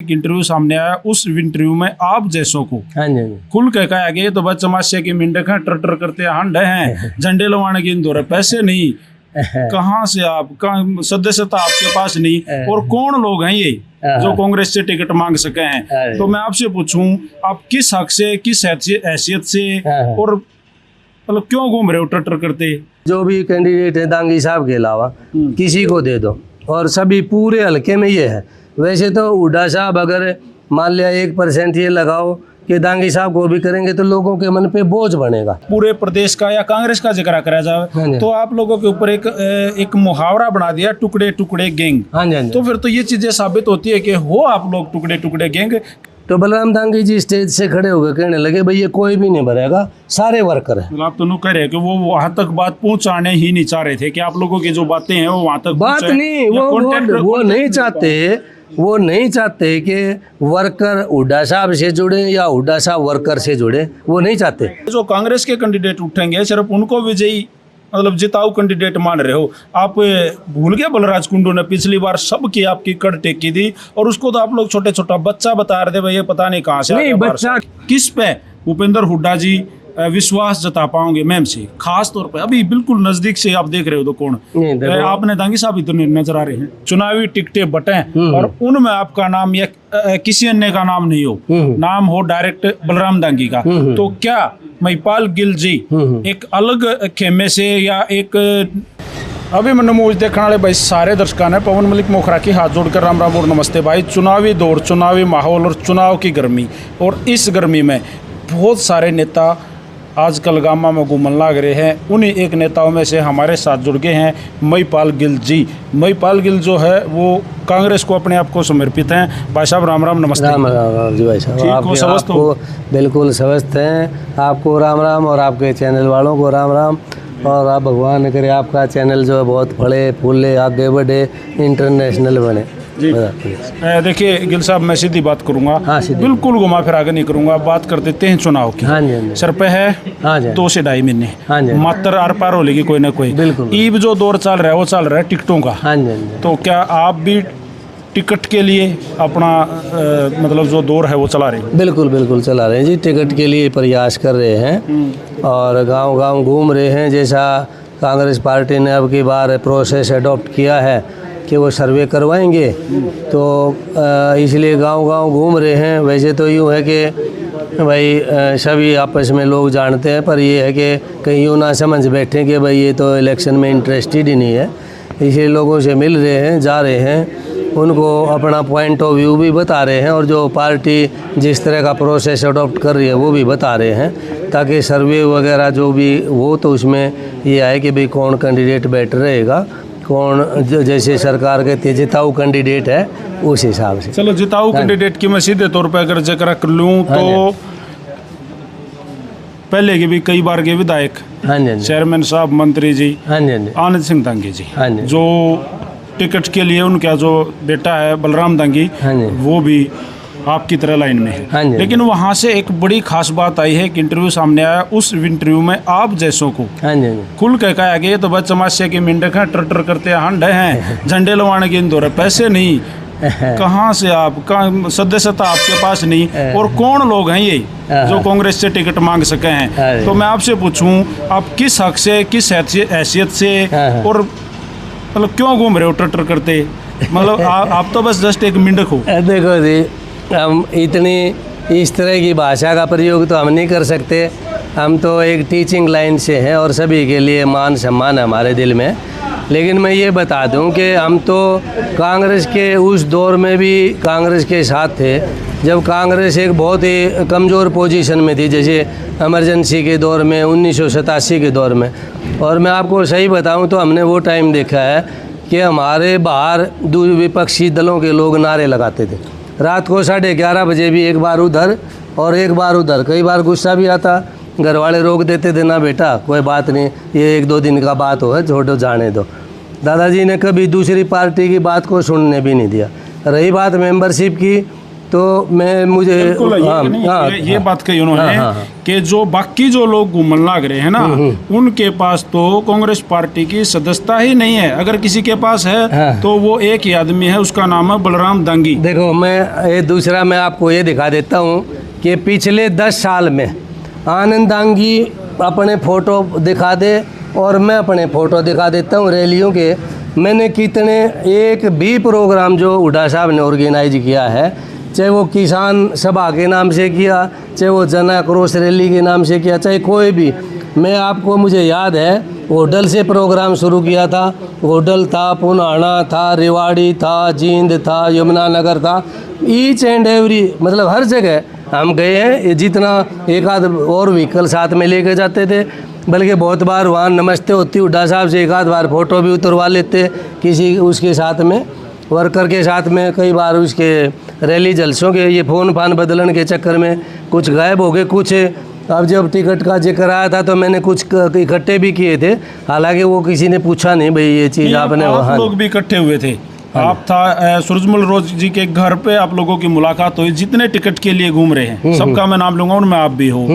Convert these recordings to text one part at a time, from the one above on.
एक इंटरव्यू सामने आया, उस इंटरव्यू में आप जैसों को हाँ जी खुल के कहा गया तो बस चमाशे की मिंडक है, टर करते हंड हैं, झंडे लवाने की इंदौर है, पैसे नहीं, कहाँ से आप, कहाँ सदस्यता आपके पास नहीं, और कौन लोग हैं ये जो कांग्रेस से टिकट मांग सके हैं। तो मैं आपसे पूछूं, आप किस हक से, किस हैसियत से, और मतलब क्यों घूम रहे हो टर करते? जो भी कैंडिडेट है दांगी साहब के अलावा किसी को दे दो, और सभी पूरे हल्के में ये है। वैसे तो हुड्डा साहब अगर मान लिया 1% ये लगाओ कि दांगी साहब को भी करेंगे तो लोगों के मन पे बोझ बनेगा। पूरे प्रदेश का या कांग्रेस का जिक्र करा जाए तो आप लोगों के ऊपर एक मुहावरा बना दिया, टुकड़े टुकड़े गैंग। हाँ जी। तो फिर तो ये चीजें साबित होती है कि हो आप लोग टुकड़े टुकड़े गैंग। तो बलराम दांगी जी स्टेज से खड़े होकर कहने लगे भाई ये कोई भी नहीं भरेगा, सारे वर्कर है। आप तो कह रहे कि वो वहां तक बात पहुंचाने ही नहीं चाह रहे थे कि आप लोगों की जो बातें हैं वो वहां तक बात नहीं, वो नहीं चाहते, वो नहीं चाहते कि वर्कर हुड्डा साहब से जुड़े या हुड्डा साहब वर्कर से जुड़े, वो नहीं चाहते। जो कांग्रेस के कैंडिडेट उठेंगे सिर्फ उनको विजयी मतलब जिताऊ कैंडिडेट मान रहे हो आप। भूल गए बलराज कुंडू ने पिछली बार सबकी आपकी कड़ टेकी थी, और उसको तो आप लोग छोटे छोटा बच्चा बता रहे थे भाई ये पता नहीं कहाँ से नहीं बच्चा। किस पे भूपेंद्र हुड्डा जी विश्वास जता पाओगे मैम से, खास तौर पे अभी बिल्कुल नजदीक से आप देख रहे हो तो कौन आपने दांगी साहब इतने नजर आ रहे हैं, चुनावी टिकटें बटे और उनमें आपका नाम या किसी अन्य का नाम नहीं हो, नाम हो डायरेक्ट बलराम दांगी का, तो क्या महिपाल गिल जी एक अलग खेमे से या एक अभी मैंने मूवी देखने वाले भाई सारे दर्शकों ने पवन मलिक मोखरा की हाथ जोड़कर राम राम और नमस्ते भाई। चुनावी दौर, चुनावी माहौल और चुनाव की गर्मी, और इस गर्मी में बहुत सारे नेता आजकल गामा में घूमने लग रहे हैं। उन्हीं एक नेताओं में से हमारे साथ जुड़ गए हैं महिपाल गिल जी। महिपाल गिल जो है वो कांग्रेस को अपने आप को समर्पित हैं। भाई साहब राम राम नमस्ते। राम राम जी भाई साहब, आपको बिल्कुल स्वस्थ हैं, आपको राम राम और आपके चैनल वालों को राम राम। और आप भगवान करे आपका चैनल जो है बहुत फले फूले आगे बढ़े, इंटरनेशनल बने जी। देखिए गिल साहब मैं सीधी बात करूंगा, हाँ, बिल्कुल घुमा फिरा के नहीं करूंगा, बात कर देते हैं चुनाव की। हाँ जी, सर पे है 2 से 2.5 महीने, हाँ जी, मात्र आर पार हो लेगी कोई ना कोई। बिल्कुल ईब जो दौर चल रहा है वो चल रहा है टिकटों का। हाँ जी। तो क्या आप भी टिकट के लिए अपना मतलब जो दौर है वो चला रहे हैं? बिल्कुल बिल्कुल चला रहे हैं जी, टिकट के लिए प्रयास कर रहे हैं और गांव-गांव घूम रहे हैं। जैसा कांग्रेस पार्टी ने अब की बार प्रोसेस अडॉप्ट किया है कि वो सर्वे करवाएंगे, तो इसलिए गांव-गांव घूम रहे हैं। वैसे तो यूँ है कि भाई सभी आपस में लोग जानते हैं, पर ये है कि कहीं यूँ ना समझ बैठे कि भाई ये तो इलेक्शन में इंटरेस्टेड ही नहीं है। इसलिए लोगों से मिल रहे हैं, जा रहे हैं, उनको अपना पॉइंट ऑफ व्यू भी बता रहे हैं, और जो पार्टी जिस तरह का प्रोसेस अडॉप्ट कर रही है वो भी बता रहे हैं, ताकि सर्वे वगैरह जो भी हो तो उसमें ये आए कि भाई कौन कैंडिडेट बेटर रहेगा, कौन जैसे सरकार के जिताऊ कैंडिडेट है उस हिसाब से। चलो जिताऊ कैंडिडेट की मैं सीधे तौर पर अगर जिक्र कर लूँ तो पहले के भी कई बार के विधायक, हाँ जी, चेयरमैन साहब, मंत्री जी, हाँ जी, आनंद सिंह दांगी जी, हाँ जी, जो टिकट के लिए उनका जो बेटा है बलराम दांगी, हाँ जी, वो भी आपकी तरह लाइन में है। हाँ जी, लेकिन वहाँ से एक बड़ी खास बात आई है कि इंटरव्यू सामने आया, उस इंटरव्यू में आप जैसों को हाँ जी, खुल के कहा गया तो बस चमाशे की मिंडक है, टर करते हंड हैं, झंडे लवाने की इंदौर है, पैसे नहीं, कहाँ से आप, कहाँ सदस्यता आपके पास नहीं, और कौन लोग हैं ये जो कांग्रेस से टिकट मांग सके हैं। तो मैं आपसे पूछूं, आप किस हक से, किस हैसियत से, और मतलब क्यों घूम रहे हो टर करते? मतलब आप तो बस जस्ट एक मिंडक हो। देखो जी, हम इतनी इस तरह की भाषा का प्रयोग तो हम नहीं कर सकते। हम तो एक टीचिंग लाइन से हैं और सभी के लिए मान सम्मान है हमारे दिल में। लेकिन मैं ये बता दूं कि हम तो कांग्रेस के उस दौर में भी कांग्रेस के साथ थे जब कांग्रेस एक बहुत ही कमज़ोर पोजीशन में थी, जैसे इमरजेंसी के दौर में, 1987 के दौर में। और मैं आपको सही बताऊं तो हमने वो टाइम देखा है कि हमारे बाहर विपक्षी दलों के लोग नारे लगाते थे। रात को 11:30 बजे भी एक बार उधर और एक बार उधर। कई बार गुस्सा भी आता, घर वाले रोक देते थे, ना बेटा कोई बात नहीं, ये 1-2 दिन का बात हो है, छोड़ो जाने दो। दादाजी ने कभी दूसरी पार्टी की बात को सुनने भी नहीं दिया। रही बात मेंबरशिप की, तो मैं मुझे बिल्कुल ये बात कही उन्होंने कि जो बाकी जो लोग घूमने लग रहे हैं ना, उनके पास तो कांग्रेस पार्टी की सदस्यता ही नहीं है। अगर किसी के पास है तो वो एक ही आदमी है, उसका नाम है बलराम दांगी। देखो मैं दूसरा मैं आपको ये दिखा देता हूँ कि पिछले 10 साल में आनंद दांगी अपने फ़ोटो दिखा दे और मैं अपने फ़ोटो दिखा देता हूँ रैलियों के। मैंने कितने एक भी प्रोग्राम जो हुड्डा साहब ने ऑर्गेनाइज किया है, चाहे वो किसान सभा के नाम से किया, चाहे वो जन आक्रोश रैली के नाम से किया, चाहे कोई भी, मैं आपको मुझे याद है होटल से प्रोग्राम शुरू किया था। होटल था, पुनाना था, रेवाड़ी था, जींद था, यमुनानगर था, ईच एंड एवरी मतलब हर जगह हम गए हैं। जितना एक आध और व्हीकल साथ में लेके जाते थे, बल्कि बहुत बार वहाँ नमस्ते होती हुड्डा साहब से एक आध बार फ़ोटो भी उतरवा लेते किसी उसके साथ में, वर्कर के साथ में। कई बार उसके रैली जलसों के ये फ़ोन फान बदलने के चक्कर में कुछ गायब हो गए, कुछ अब जब टिकट का जिक्र आया था तो मैंने कुछ इकट्ठे भी किए थे, हालांकि वो किसी ने पूछा नहीं भाई ये चीज़ आपने। आप लोग भी इकट्ठे हुए थे, आप था सूरजमल रोज जी के घर पे आप लोगों की मुलाकात हुई, जितने टिकट के लिए घूम रहे हैं सबका मैं नाम लूंगा, उनमें आप भी हो।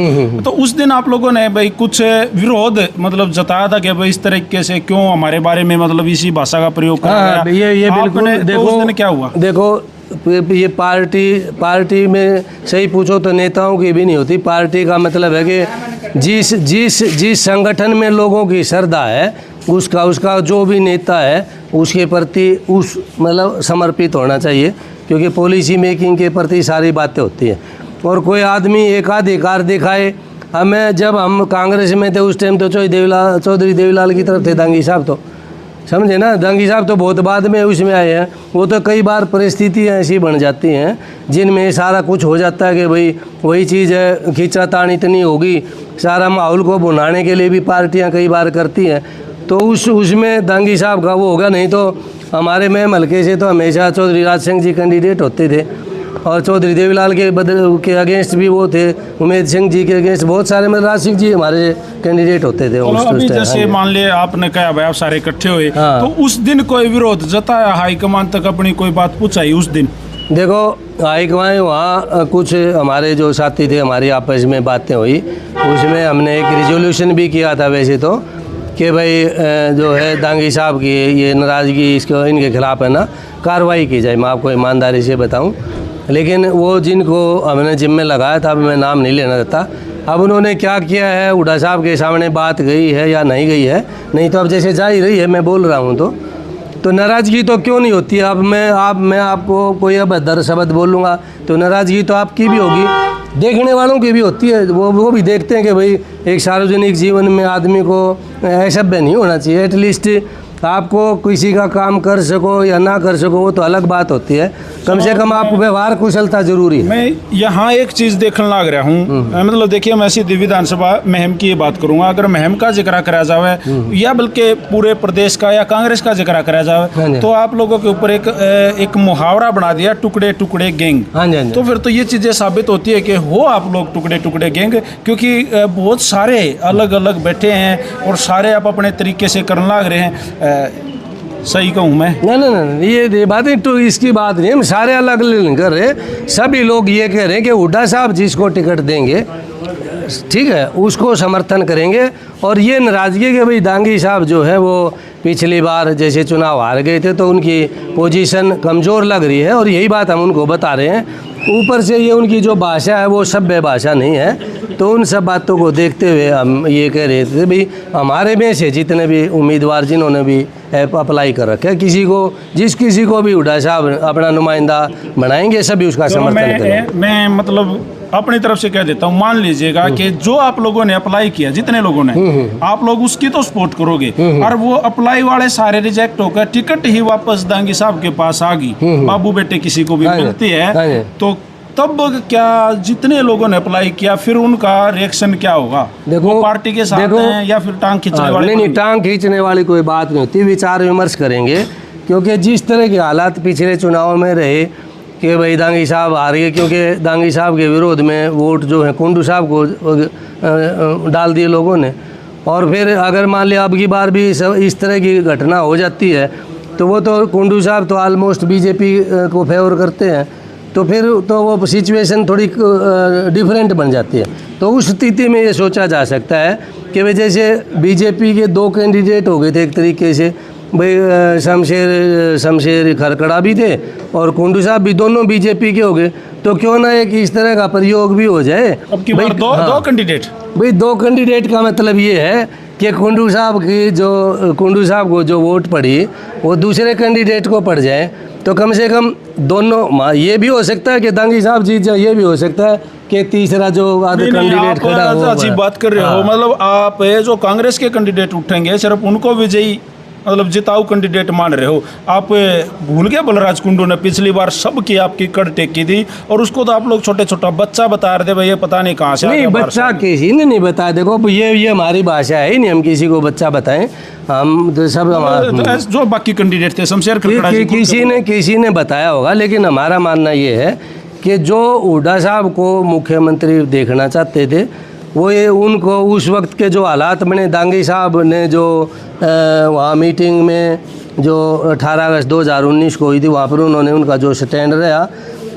तो उस दिन आप लोगों ने भाई कुछ विरोध मतलब जताया था कि भाई इस तरीके से क्यों हमारे बारे में मतलब इसी भाषा का प्रयोग करा गया। ये बिल्कुल देखो, तो उस दिन क्या हुआ? देखो ये पार्टी में सही पूछो तो नेताओं की भी नहीं होती। पार्टी का मतलब है कि जिस संगठन में लोगों की श्रद्धा है उसका जो भी नेता है उसके प्रति उस मतलब समर्पित होना चाहिए, क्योंकि पॉलिसी मेकिंग के प्रति सारी बातें होती हैं। और कोई आदमी एकाधिकार दिखाए, हमें जब हम कांग्रेस में थे उस टाइम तो चौधरी देवीलाल की तरफ थे दांगी साहब, तो समझे ना, दांगी साहब तो बहुत बाद में उसमें आए हैं। वो तो कई बार परिस्थितियाँ ऐसी बन जाती हैं जिनमें सारा कुछ हो जाता है कि भाई वही चीज़ है, खींचातान इतनी होगी, सारा माहौल को भुनाने के लिए भी पार्टियाँ कई बार करती हैं। तो उसमें दांगी साहब का वो होगा, नहीं तो हमारे महम हल्के से तो हमेशा चौधरी राज सिंह जी कैंडिडेट होते थे और चौधरी देवीलाल के अगेंस्ट भी वो थे, उमेद सिंह जी के अगेंस्ट बहुत सारे मतलब राज सिंह जी हमारे कैंडिडेट होते थे। अभी जैसे मान लिया आपने कहा भाई आप सारे इकट्ठे हुए, तो उस दिन कोई विरोध जताया, हाईकमान तक अपनी कोई बात पूछाई उस दिन? देखो हाईकमान वहाँ कुछ हमारे जो साथी थे हमारी आपस में बातें हुई, उसमें हमने एक रिजोल्यूशन भी किया था वैसे तो, कि भाई जो है दांगी साहब की ये नाराज़गी इनके खिलाफ है ना कार्रवाई की जाए। मैं आपको ईमानदारी से बताऊं, लेकिन वो जिनको हमने जिम्मे लगाया था, अब मैं नाम नहीं लेना चाहता, अब उन्होंने क्या किया है हुड्डा साहब के सामने बात गई है या नहीं गई है, नहीं तो अब जैसे जा ही रही है मैं बोल रहा हूँ तो नाराज़गी तो क्यों नहीं होती। अब मैं आपको कोई अब दर शब्द बोलूँगा तो नाराज़गी तो आपकी भी होगी, देखने वालों की भी होती है। वो भी देखते हैं कि भाई एक सार्वजनिक जीवन में आदमी को असभ्य नहीं होना चाहिए। एटलीस्ट आपको किसी का काम कर सको या ना कर सको वो तो अलग बात होती है, कम से कम आपको व्यवहार कुशलता जरूरी है। मैं यहाँ एक चीज़ देखने लग रहा हूँ, मतलब देखिए मैं सीधी विधानसभा महम की बात करूँगा, अगर महम का जिक्र करा जाए या बल्कि पूरे प्रदेश का या कांग्रेस का जिक्र करा जाए तो आप लोगों के ऊपर एक मुहावरा बना दिया, टुकड़े टुकड़े गैंग। तो फिर तो ये चीज़ें साबित होती है कि हो आप लोग टुकड़े टुकड़े गैंग, क्योंकि बहुत सारे अलग अलग बैठे हैं और सारे आप अपने तरीके से करने लग रहे हैं। सही कहूँ मैं? नहीं, ये बातें तो इसकी बात नहीं, हम सारे अलग अलग नहीं कर रहे। सभी लोग ये कह रहे हैं कि हुड्डा साहब जिसको टिकट देंगे ठीक है उसको समर्थन करेंगे, और ये नाराज़गी कि भाई दांगी साहब जो है वो पिछली बार जैसे चुनाव हार गए थे तो उनकी पोजीशन कमज़ोर लग रही है, और यही बात हम उनको बता रहे हैं। ऊपर से ये उनकी जो भाषा है वो सभ्य भाषा नहीं है, तो उन सब बातों को देखते हुए हम ये कह रहे थे भाई हमारे में से जितने भी उम्मीदवार जिन्होंने भी अप्लाई कर रखे, किसी को भी हुड्डा साहब अपना नुमाइंदा बनाएंगे, सभी उसका समर्थन करेंगे। मैं मतलब अपनी तरफ से कह देता हूँ, मान लीजिएगा कि जो आप लोगों ने अप्लाई किया, जितने लोगों ने, आप लोग उसकी तो सपोर्ट करोगे, और वो अप्लाई वाले सारे रिजेक्ट होकर टिकट ही वापस दांगी साहब के पास आ गई, बाबू बेटे किसी को भी मिलती है, तो तब क्या जितने लोगों ने अप्लाई किया फिर उनका रिएक्शन क्या होगा? देखो पार्टी के साथ हैं या फिर टांग खींचने वाले? नहीं, टांग खींचने वाली कोई बात नहीं होती, विचार विमर्श करेंगे। क्योंकि जिस तरह के हालात पिछले चुनाव में रहे कि भाई दांगी साहब हार गए, क्योंकि दांगी साहब के विरोध में वोट जो है कुंडू साहब को डाल दिए लोगों ने, और फिर अगर मान लिया अब की बार भी इस तरह की घटना हो जाती है तो वो तो कुंडू साहब तो ऑलमोस्ट बीजेपी को फेवर करते हैं, तो फिर तो वो सिचुएशन थोड़ी डिफरेंट बन जाती है। तो उस स्थिति में ये सोचा जा सकता है कि भाई जैसे बीजेपी के 2 कैंडिडेट हो गए थे एक तरीके से, भाई शमशेर खरकड़ा भी थे और कुंडू साहब भी, दोनों बीजेपी के हो गए, तो क्यों ना एक इस तरह का प्रयोग भी हो जाए। अब की बार दो कैंडिडेट, भाई 2 कैंडिडेट का मतलब ये है कि कुंडू साहब को जो वोट पड़ी वो दूसरे कैंडिडेट को पड़ जाए, तो कम से कम दोनों, ये भी हो सकता है कि दांगी साहब जीत जाए, ये भी हो सकता है कि तीसरा जो कैंडिडेट खड़ा हो। अजीब बात कर रहे हो, मतलब आप जो कांग्रेस के कैंडिडेट उठेंगे सिर्फ उनको विजयी मतलब जिताऊ कैंडिडेट मान रहे हो। आप भूल गए बलराज कुंडू ने पिछली बार सबकी आपकी कड़ टेकी थी और उसको तो आप लोग छोटे छोटा बच्चा बता रहे थे, भाई ये पता नहीं कहाँ से नहीं, बच्चा किसी ने नहीं बताया। देखो ये हमारी भाषा है ही नहीं, हम किसी को बच्चा बताएं। हम तो सब हमारे जो बाकी कैंडिडेट थे शमशेर खरकड़ा किसी ने बताया होगा, लेकिन हमारा मानना ये है कि जो हुड्डा साहब को मुख्यमंत्री देखना चाहते थे वो ये उनको उस वक्त के जो हालात बने, दांगी साहब ने जो वहाँ मीटिंग में जो 18 अगस्त 2019 को हुई थी, वहाँ पर उन्होंने उनका जो स्टैंड रहा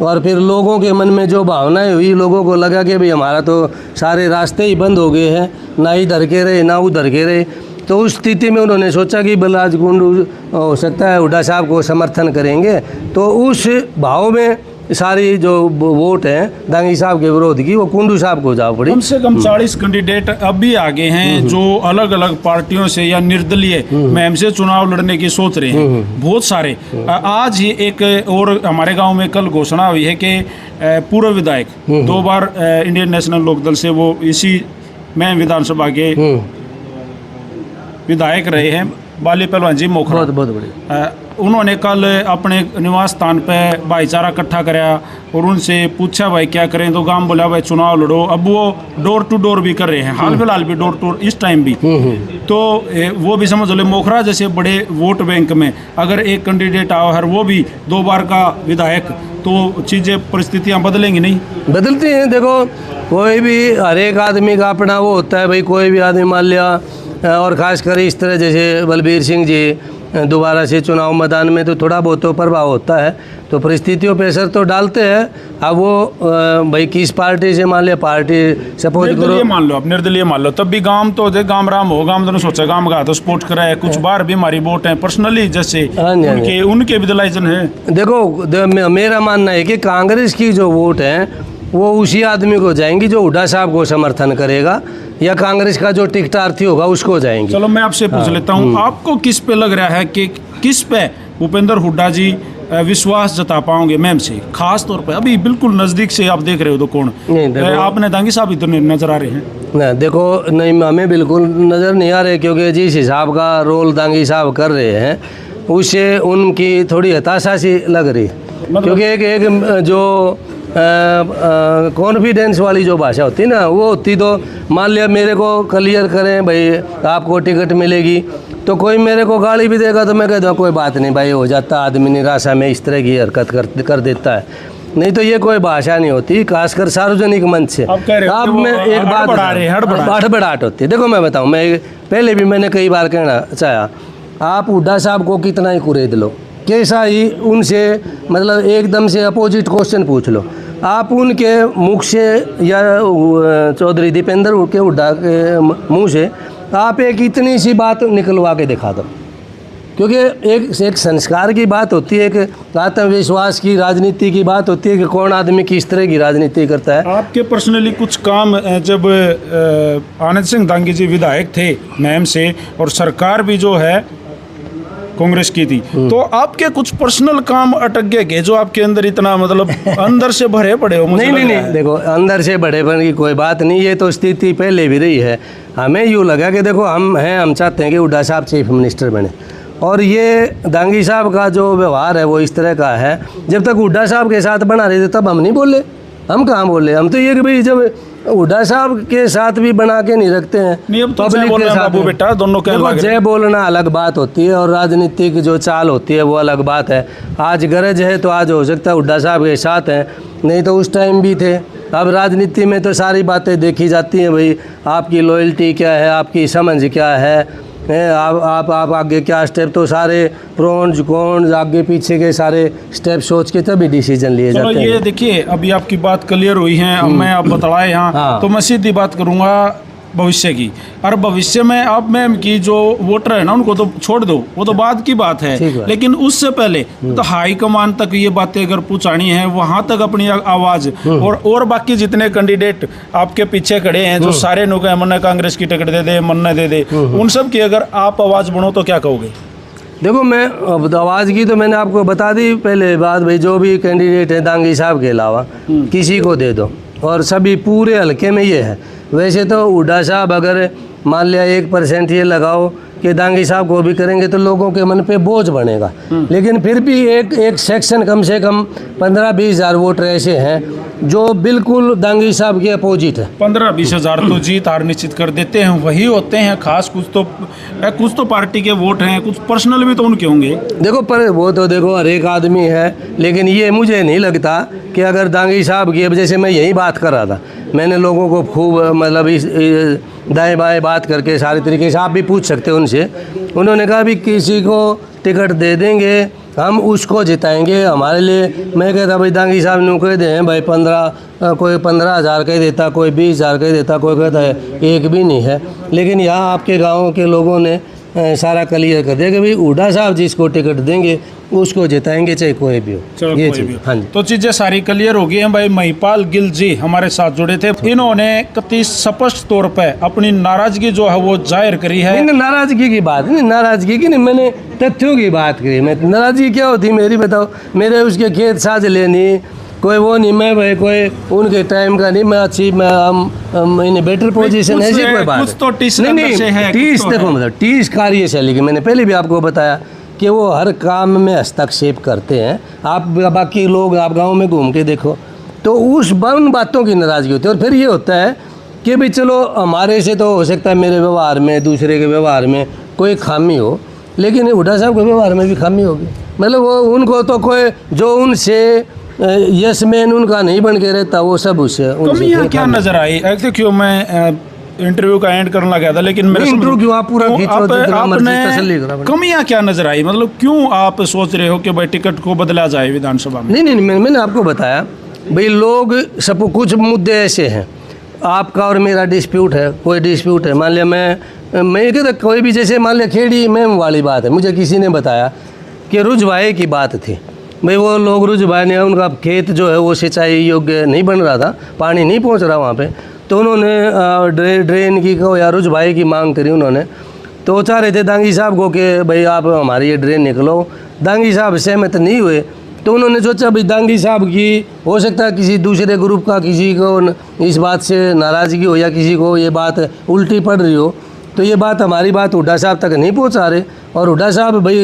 और फिर लोगों के मन में जो भावनाएं हुई, लोगों को लगा कि भाई हमारा तो सारे रास्ते ही बंद हो गए हैं, ना इधर के रहे ना उधर के रहे। तो उस स्थिति में उन्होंने सोचा कि बलराज कुंडू हो सकता है हुड्डा साहब को समर्थन करेंगे, तो उस भाव में सारी जो वोट हैं दांगी साहब के विरोध की वो कुंडू साहब को जा पड़ी। कम से कम 40 कैंडिडेट अभी आगे हैं जो अलग अलग पार्टियों से या निर्दलीय मुहिम से चुनाव लड़ने की सोच रहे हैं, बहुत सारे। आज ही एक और हमारे गांव में कल घोषणा हुई है कि पूर्व विधायक 2 बार इंडियन नेशनल लोकदल से वो इसी में विधानसभा के विधायक रहे हैं, बाली पहलवान जी मोखरा, बहुत बढ़िया। उन्होंने कल अपने निवास स्थान पे भाईचारा इकट्ठा कराया और उनसे पूछा भाई क्या करें, तो गांव बोला भाई चुनाव लड़ो। अब वो डोर टू डोर भी कर रहे हैं, हाल फिलहाल भी डोर टू इस टाइम भी। तो वो भी समझ लो मोखरा जैसे बड़े वोट बैंक में अगर एक कैंडिडेट आओ हर वो भी 2 बार का विधायक, तो चीज़ें परिस्थितियाँ बदलेंगी नहीं? बदलती हैं। देखो कोई भी हर एक आदमी का अपना वो होता है भाई, कोई भी आदमी मान लिया और ख़ासकर इस तरह जैसे बलबीर सिंह जी दोबारा से चुनाव मैदान में, तो थोड़ा बहुत तो प्रभाव होता है, तो परिस्थितियों पे असर तो डालते हैं। अब वो भाई किस पार्टी से मान लिया, पार्टी सपोज करो मान लो, अब निर्दलीय मान लो, तब भी गांव तो गांव राम हो, गांव तो सोचा गांव का तो सपोर्ट करा है। कुछ बार भी हमारी वोट है पर्सनली जैसे उनके भी दलाइजन है। देखो मेरा मानना है कि कांग्रेस की जो वोट है वो उसी आदमी को जाएंगी जो हुड्डा साहब को समर्थन करेगा, या कांग्रेस का जो टिकटार्थी होगा उसको जाएंगे। चलो मैं आपसे पूछ लेता हूँ, आपको किस पे लग रहा है कि किस पे भूपेंद्र हुड्डा जी विश्वास जता पाओगे मैम से, खास तौर पे अभी बिल्कुल नज़दीक से आप देख रहे हो तो कौन? आपने दांगी साहब इतने नजर आ रहे हैं ना? देखो नहीं, हमें बिल्कुल नज़र नहीं आ रहे, क्योंकि जिस हिसाब का रोल दांगी साहब कर रहे हैं उससे उनकी थोड़ी हताशा सी लग रही है। क्योंकि एक जो कॉन्फिडेंस वाली जो भाषा होती है ना, वो होती तो मान लिया मेरे को क्लियर करें भाई आपको टिकट मिलेगी, तो कोई मेरे को गाली भी देगा तो मैं कहता हूँ कोई बात नहीं भाई, हो जाता आदमी निराशा में इस तरह की हरकत कर देता है। नहीं तो ये कोई भाषा नहीं होती, खासकर सार्वजनिक मंच से। आप में एक बात हड़बड़ाहट होती है। देखो मैं बताऊँ, मैं पहले भी मैंने कई बार कहना चाहा, आप हुड्डा साहब को कितना ही कुरेद लो, कैसा ही उनसे मतलब एकदम से अपोजिट क्वेश्चन पूछ लो, आप उनके मुख से या चौधरी दीपेंद्र के हुड्डा के मुंह से आप एक इतनी सी बात निकलवा के दिखा दो, क्योंकि एक संस्कार की बात होती है, एक आत्मविश्वास की राजनीति की बात होती है कि कौन आदमी किस तरह की राजनीति करता है। आपके पर्सनली कुछ काम जब आनंद सिंह दांगी जी विधायक थे मैम से और सरकार भी जो है कांग्रेस की थी, तो आपके कुछ पर्सनल काम अटक गए जो आपके अंदर इतना मतलब अंदर से भरे पड़े हो? नहीं, देखो अंदर से भरे पड़ने की कोई बात नहीं, ये तो स्थिति पहले भी रही है। हमें यूँ लगा कि देखो हम चाहते हैं कि हुड्डा साहब चीफ मिनिस्टर बने, और ये दांगी साहब का जो व्यवहार है वो इस तरह का है। जब तक हुड्डा साहब के साथ बना रहे थे तब हम नहीं बोले, हम कहाँ बोले, हम तो ये कि भाई जब हुड्डा साहब के साथ भी बना के नहीं रखते हैं, पब्लिक के साथ बेटा दोनों के अलग जय बोलना अलग बात होती है और राजनीतिक जो चाल होती है वो अलग बात है। आज गरज है तो आज हो सकता है हुड्डा साहब के साथ हैं, नहीं तो उस टाइम भी थे। अब राजनीति में तो सारी बातें देखी जाती हैं भाई, आपकी लॉयल्टी क्या है, आपकी समझ क्या है, आप आगे क्या स्टेप, तो सारे प्रोन्स कॉन्स आगे पीछे के सारे स्टेप सोच के तभी डिसीजन लिए चलो जाते हैं। ये देखिए, अभी आपकी बात क्लियर हुई है, अब मैं आप बतलाए यहाँ हाँ। तो मैं सीधी बात करूँगा भविष्य की। और भविष्य में अब मैम की जो वोटर है ना, उनको तो छोड़ दो, वो तो बाद की बात ठीक है, है। लेकिन उससे पहले तो हाई कमान तक ये बातें अगर पहुंचानी है, वहां तक अपनी आवाज और बाकी जितने कैंडिडेट आपके पीछे खड़े हैं, जो सारे लोग हैं, मन्ने कांग्रेस की टिकट दे दे, मन्ने दे दे, उन सब की अगर आप आवाज बढ़ो तो क्या कहोगे? देखो, मैं अब आवाज़ की तो मैंने आपको बता दी पहले बात, भाई जो भी कैंडिडेट है दांगी साहब के अलावा किसी को दे दो, और सभी पूरे हल्के में ये है। वैसे तो हुड्डा साहब अगर मान लिया 1% ये लगाओ कि दांगी साहब को भी करेंगे तो लोगों के मन पे बोझ बनेगा, लेकिन फिर भी एक सेक्शन कम से कम 15-20 हज़ार वोटर ऐसे हैं जो बिल्कुल दांगी साहब के अपोजिट है। 15-20 हज़ार तो जीत हार निश्चित कर देते हैं, वही होते हैं खास। कुछ तो पार्टी के वोट हैं, कुछ पर्सनल भी तो उनके होंगे। देखो, पर वो तो देखो हर एक आदमी है, लेकिन ये मुझे नहीं लगता कि अगर दांगी साहब की, अब जैसे मैं यही बात कर रहा था, मैंने लोगों को खूब मतलब इस दाएं बाएं बात करके सारे तरीके से, आप भी पूछ सकते हो उनसे, उन्होंने कहा भी किसी को टिकट दे देंगे हम उसको जिताएंगे। हमारे लिए मैं कहता भाई दांगी साहब ने कह दे भाई 15,000 कह देता, कोई 20,000 कह देता, कोई कहता है एक भी नहीं है, लेकिन यहाँ आपके गाँव के लोगों ने सारा क्लियर कर दिया कि भाई हुड्डा साहब जिसको टिकट देंगे उसको जिताएंगे, चाहे कोई भी हो। ये चीज़, हाँ जी, तो चीज़ें सारी क्लियर हो गई हैं। भाई महिपाल गिल जी हमारे साथ जुड़े थे, इन्होंने कति स्पष्ट तौर पे अपनी नाराजगी जो है वो जाहिर करी है। नाराजगी की बात नहीं, नाराजगी की नहीं, मैंने तथ्यों की बात करी। मैं नाराजगी क्या होती मेरी बताओ? मेरे उसके खेत साझ लेनी कोई वो नहीं, मैं भाई कोई उनके टाइम का नहीं, मैं अच्छी मैं बेटर पोजीशन है, कोई बात कुछ तो टीस नहीं, टीस देखो मतलब टीस कार्यशैली की मैंने पहले भी आपको बताया कि वो हर काम में हस्तक्षेप करते हैं। आप बाकी लोग आप गांव में घूम के देखो तो उन बातों की नाराज़गी होती है। और फिर ये होता है कि भाई चलो हमारे से तो हो सकता है मेरे व्यवहार में, दूसरे के व्यवहार में कोई खामी हो, लेकिन हुड्डा साहब के व्यवहार में भी खामी होगी। मतलब वो उनको तो कोई जो उनसे यस मैन उनका नहीं बन के रहता, वो सब उससे क्या नजर आई? देखियो, मैं इंटरव्यू का एंड करने लगा था, लेकिन मेरे इंटरव्यू आप पूरा आपने कमियां क्या नजर आई? मतलब क्यों आप सोच रहे हो कि भाई टिकट को बदला जाए विधानसभा में? नहीं, मैंने आपको बताया भाई, लोग सब कुछ मुद्दे ऐसे हैं, आपका और मेरा डिस्प्यूट है, कोई डिस्प्यूट है, मान लिया मैं कहता कोई भी, जैसे मान लिया खेड़ी में वाली बात है, मुझे किसी ने बताया कि रुझवाए की बात थी, भाई वो लोग रुझवाए ने उनका खेत जो है वो सिंचाई योग्य नहीं बन रहा था, पानी नहीं पहुंच रहा वहाँ पे, तो उन्होंने ड्रेन की को या रुझवाई की मांग करी उन्होंने। तो वो चाह रहे थे दांगी साहब को कि भाई आप हमारी ये ड्रेन निकलो, दांगी साहब सहमत नहीं हुए, तो उन्होंने सोचा भाई दांगी साहब की हो सकता है किसी दूसरे ग्रुप का किसी को इस बात से नाराज़गी हो या किसी को ये बात उल्टी पड़ रही हो, तो ये बात हमारी बात हुड्डा साहब तक नहीं पहुंचा रहे। और हुड्डा साहब भाई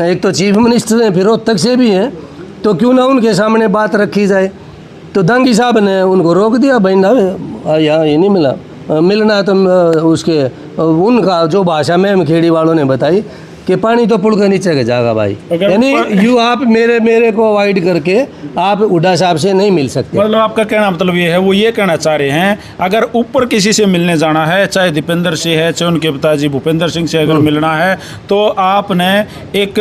एक तो चीफ मिनिस्टर हैं, फिर रोहतक से भी हैं, तो क्यों ना उनके सामने बात रखी जाए। तो दांगी साहब ने उनको रोक दिया, भाई ना यहाँ ये नहीं मिलना तो उसके उनका जो भाषा में खेड़ी वालों ने बताई कि पानी तो पुल के नीचे के जाएगा भाई, यानी आप मेरे को अवॉइड करके आप हुड्डा साहब से नहीं मिल सकते। मतलब आपका कहना मतलब ये है, वो ये कहना चाह रहे हैं अगर ऊपर किसी से मिलने जाना है, चाहे दीपेंद्र से है, चाहे उनके पिताजी भूपेंद्र सिंह से अगर मिलना है, तो आपने एक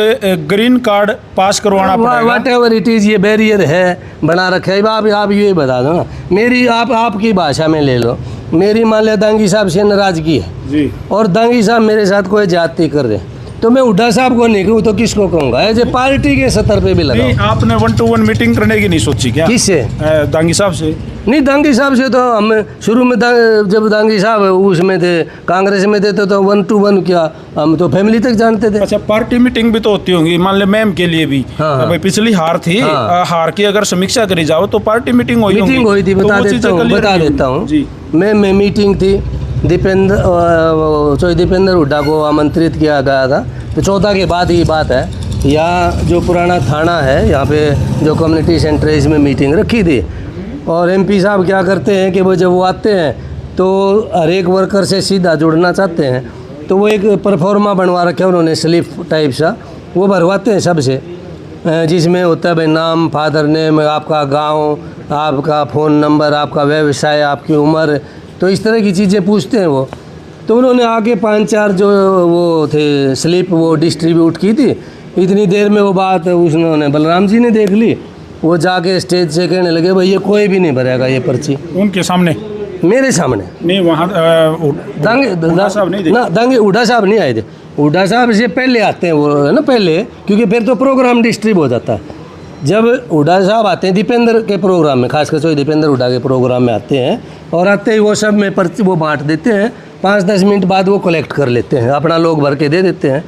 ग्रीन कार्ड पास करवाना पड़ेगा। वट एवर इट इज़, ये बैरियर है बना रखा है। आप ये बता दो ना, मेरी आपकी भाषा में ले लो, मेरी मान लिया दांगी साहब से नाराज़गी है जी, और दांगी साहब मेरे साथ कोई ज्यादती कर रहे हैं, तो मैं हुड्डा साहब को नहीं कहूँ तो किसको कहूँगा? एज ए पार्टी के सतर पे भी लगा। आपने 1-to-1 मीटिंग करने की नहीं सोची क्या? किससे? दांगी साहब से? नहीं, दांगी साहब से तो हम शुरू में जब दांगी साहब उसमें थे, कांग्रेस में थे, तो 1-to-1 क्या, हम तो फैमिली तक जानते थे। अच्छा, पार्टी मीटिंग भी तो होती होंगी, मान ले मैम के लिए भी। हाँ। भाई पिछली हार थी, हार की अगर समीक्षा करी जाओ तो पार्टी मीटिंग हुई थी, बता देता हूँ। मैं मीटिंग थी, दीपेंद्र हुड्डा को आमंत्रित किया गया था, तो 14 के बाद ही बात है, यहाँ जो पुराना थाना है यहाँ पे जो कम्युनिटी सेंटर है इसमें मीटिंग रखी थी। और एमपी साहब क्या करते हैं कि वो जब वो आते हैं तो हर एक वर्कर से सीधा जुड़ना चाहते हैं, तो वो एक परफॉर्मा बनवा रखे हैं उन्होंने, स्लिप टाइप सा, वो भरवाते हैं सबसे, जिसमें होता है भाई नाम, फादर नेम, आपका गाँव, आपका फ़ोन नंबर, आपका व्यवसाय, आपकी उम्र, तो इस तरह की चीज़ें पूछते हैं वो। तो उन्होंने आके 5-4 जो वो थे स्लिप वो डिस्ट्रीब्यूट की थी। इतनी देर में वो बात उन्होंने बलराम जी ने देख ली, वो जाके स्टेज से कहने लगे भाई ये कोई भी नहीं भरेगा ये पर्ची। उनके सामने? मेरे सामने नहीं, वहाँ दांगे साहब नहीं ना, दांगे हुड्डा साहब नहीं आए थे। हुड्डा साहब से पहले आते हैं वो, है ना, पहले, क्योंकि फिर तो प्रोग्राम डिस्ट्रीब्यूट हो जाता है। जब हुड्डा साहब आते हैं दीपेंद्र के प्रोग्राम में, खासकर से दीपेंद्र हुड्डा के प्रोग्राम में आते हैं, और आते ही वो सब में पर्ची वो बांट देते हैं। 5-10 मिनट बाद वो कलेक्ट कर लेते हैं, अपना लोग भर के दे देते हैं।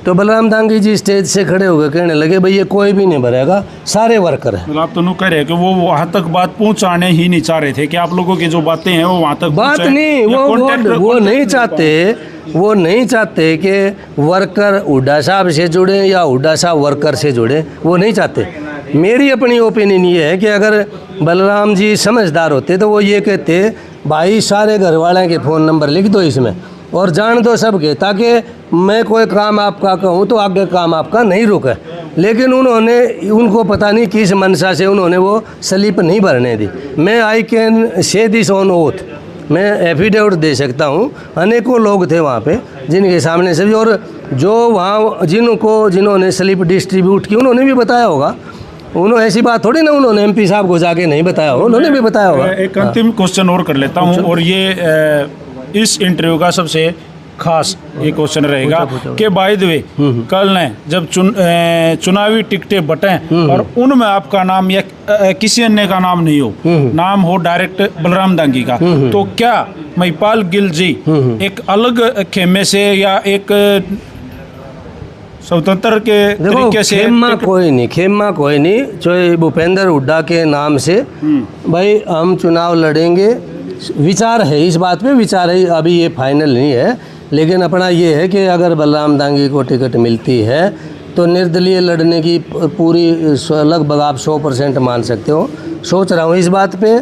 तो बलराम दांगी जी स्टेज से खड़े हो गए, कहने लगे भाई ये कोई भी नहीं भरेगा, सारे वर्कर हैं। मतलब आप तो कह रहे हैं कि वो वहाँ तक बात पहुँचाने ही नहीं चाह रहे थे कि आप लोगों की जो बातें हैं वो वहाँ तक बात नहीं, वो नहीं चाहते, वो नहीं चाहते कि वर्कर हुड्डा साहब से जुड़े या हुड्डा साहब वर्कर से जुड़े, वो नहीं चाहते। मेरी अपनी ओपिनियन ये है कि अगर बलराम जी समझदार होते तो वो ये कहते भाई सारे घर वाले के फ़ोन नंबर लिख दो इसमें और जान दो सबके, ताकि मैं कोई काम आपका कहूँ तो आगे काम आपका नहीं रुके। लेकिन उनको पता नहीं किस मनसा से उन्होंने वो स्लिप नहीं भरने दी। मैं I can say this on oath, मैं एफिडेविट दे सकता हूँ। अनेकों लोग थे वहाँ पे जिनके सामने से भी, और जो वहाँ जिन्होंने स्लिप डिस्ट्रीब्यूट की उन्होंने भी बताया होगा। उन्होंने ऐसी बात थोड़ी ना उन्होंने एमपी साहब को जाके नहीं बताया हो, उन्होंने भी बताया होगा। एक अंतिम क्वेश्चन और कर लेता हूँ, और ये इस इंटरव्यू का सबसे खास ये क्वेश्चन रहेगा कि बाय द वे कल ने जब चुनावी टिकटें बटें और उनमें आपका नाम या किसी अन्य का नाम नहीं हो, नाम हो डायरेक्ट बलराम दांगी का, तो क्या महिपाल गिल जी एक अलग खेमे से या एक स्वतंत्र के तरीके से? खेमा कोई नहीं, चाहे भूपेंद्र हुड्डा के नाम से भाई हम चुनाव लड़ेंगे। विचार है इस बात पे, विचार है, अभी ये फाइनल नहीं है, लेकिन अपना ये है कि अगर बलराम दांगी को टिकट मिलती है तो निर्दलीय लड़ने की पूरी लगभग आप 100% मान सकते हो। सोच रहा हूँ इस बात पे,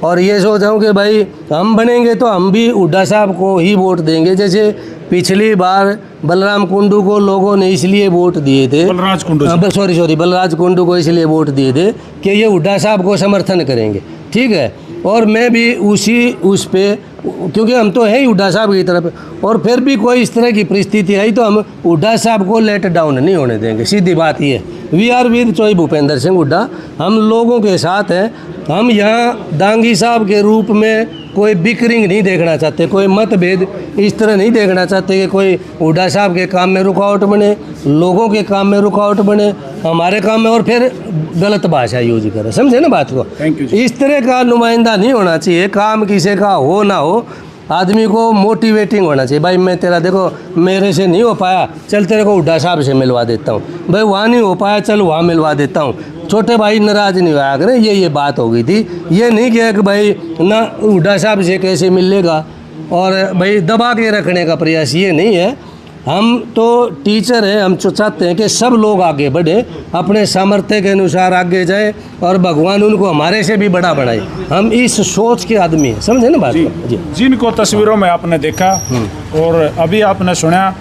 और ये सोच रहा हूँ कि भाई हम बनेंगे तो हम भी हुड्डा साहब को ही वोट देंगे। जैसे पिछली बार बलराम कुंडू को लोगों ने इसलिए वोट दिए थे, बलराज कुंडू को इसलिए वोट दिए थे कि ये हुड्डा साहब को समर्थन करेंगे, ठीक है। और मैं भी उस पे, क्योंकि हम तो हैं ही हुड्डा साहब की तरफ, और फिर भी कोई इस तरह की परिस्थिति आई तो हम हुड्डा साहब को लेट डाउन नहीं होने देंगे। सीधी बात ये, वी आर विद चोई भूपेंद्र सिंह हुड्डा, हम लोगों के साथ हैं। हम यहाँ दांगी साहब के रूप में कोई बिकरिंग नहीं देखना चाहते, कोई मतभेद इस तरह नहीं देखना चाहते कि कोई हुड्डा साहब के काम में रुकावट बने, लोगों के काम में रुकावट बने, हमारे काम में, और फिर गलत भाषा यूज करे, समझे ना बात को। इस तरह का नुमाइंदा नहीं होना चाहिए। काम किसी का हो ना हो, आदमी को मोटिवेटिंग होना चाहिए। भाई मैं तेरा, देखो मेरे से नहीं हो पाया, चल तेरे को हुड्डा साहब से मिलवा देता हूँ, भाई वहाँ नहीं हो पाया, चल वहाँ मिलवा देता हूँ। छोटे भाई नाराज नहीं होया करें, ये बात हो गई थी। ये नहीं किया कि भाई ना हुड्डा साहब से कैसे मिलेगा और भाई दबा के रखने का प्रयास, ये नहीं है। हम तो टीचर हैं, हम चाहते हैं कि सब लोग आगे बढ़े, अपने सामर्थ्य के अनुसार आगे जाए और भगवान उनको हमारे से भी बड़ा बनाए। हम इस सोच के आदमी हैं, समझे ना बात को? जिनको तस्वीरों में आपने देखा और अभी आपने सुना,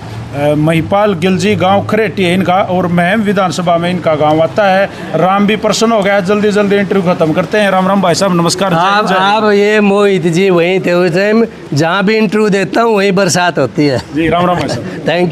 महिपाल गिल जी, गांव खरेटी है इनका, और महम विधानसभा में इनका गांव आता है। राम भी प्रसन्न हो गया, जल्दी जल्दी इंटरव्यू खत्म करते हैं। राम राम भाई साहब, नमस्कार। आप ये मोहित जी वहीं थे उस टाइम, जहाँ भी इंटरव्यू देता हूँ वहीं बरसात होती है। जी राम राम भाई साहब। थैंक